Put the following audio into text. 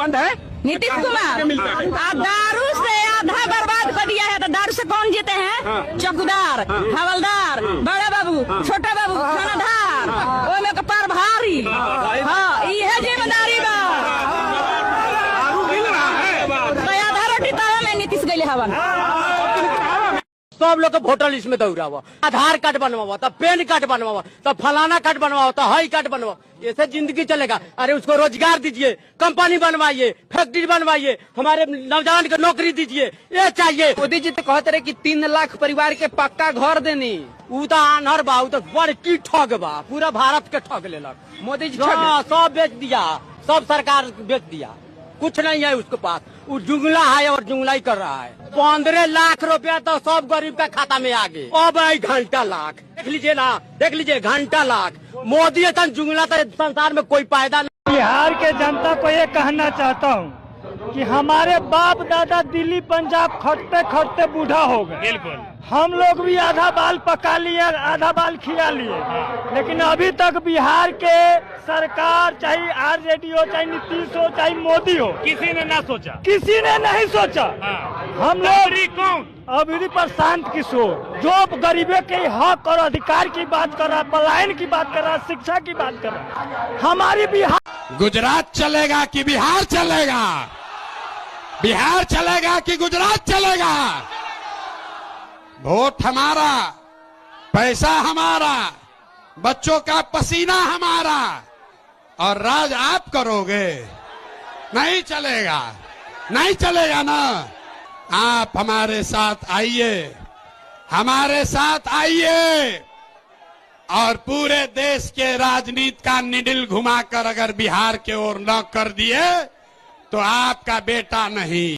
बंद है। नीतीश कुमार दारू से आधा बर्बाद कर दिया है। तो दारू से कौन जीते हैं? चौकीदार, हवलदार, बड़ा बाबू, छोटा बाबू, थानादार, ओमे के पार भारी। हाँ, यह जिम्मेदारी बा। आधा रोटी तावा में नीतीश गए हवन। सब लोग वोटर लिस्ट में दौड़ा हुआ, आधार कार्ड बनवाओ, तब पैन कार्ड बनवाओ, तब फलाना कार्ड बनवाओ, तो हाई कार्ड बनवाओ। ऐसे जिंदगी चलेगा? अरे उसको रोजगार दीजिए, कंपनी बनवाइए, फैक्ट्री बनवाइए, हमारे नौजवान को नौकरी दीजिए, ये चाहिए। मोदी जी तो कहते रहे कि 3 लाख परिवार के पक्का घर देनी। उ तो आनहर बा, उ तो बड़ की ठग बा, पूरा भारत के ठग लेलक मोदी जी। सब बेच दिया, सब सरकार बेच दिया, कुछ नहीं है उसके पास। वो जुगला है और जुगला ही कर रहा है। 15 लाख रुपया तो सब गरीब का खाता में आ गए। अब आई घंटा लाख, देख लीजिए ना, देख लीजिए घंटा लाख। मोदी इतना जुगला तो संसार में कोई पैदा नहीं। बिहार के जनता को ये कहना चाहता हूँ कि हमारे बाप दादा दिल्ली पंजाब खटते खटते बूढ़ा हो गए। बिल्कुल, हम लोग भी आधा बाल पका लिए, आधा बाल खिया लिए, लेकिन अभी तक बिहार के सरकार, चाहे आरजेडी हो, चाहे नीतीश हो, चाहे मोदी हो, किसी ने ना सोचा, किसी ने नहीं सोचा। हम लोग कौन अभी प्रशांत किशोर जो गरीबों के हक और अधिकार की बात कर रहा, पलायन की बात कर रहा, शिक्षा की बात कर रहा। हमारी बिहार, गुजरात चलेगा कि बिहार चलेगा? बिहार चलेगा कि गुजरात चलेगा? वोट हमारा, पैसा हमारा, बच्चों का पसीना हमारा, और राज आप करोगे? नहीं चलेगा, नहीं चलेगा ना। आप हमारे साथ आइए, हमारे साथ आइए, और पूरे देश के राजनीति का निडिल घुमाकर अगर बिहार के ओर न कर दिए तो आपका बेटा नहीं।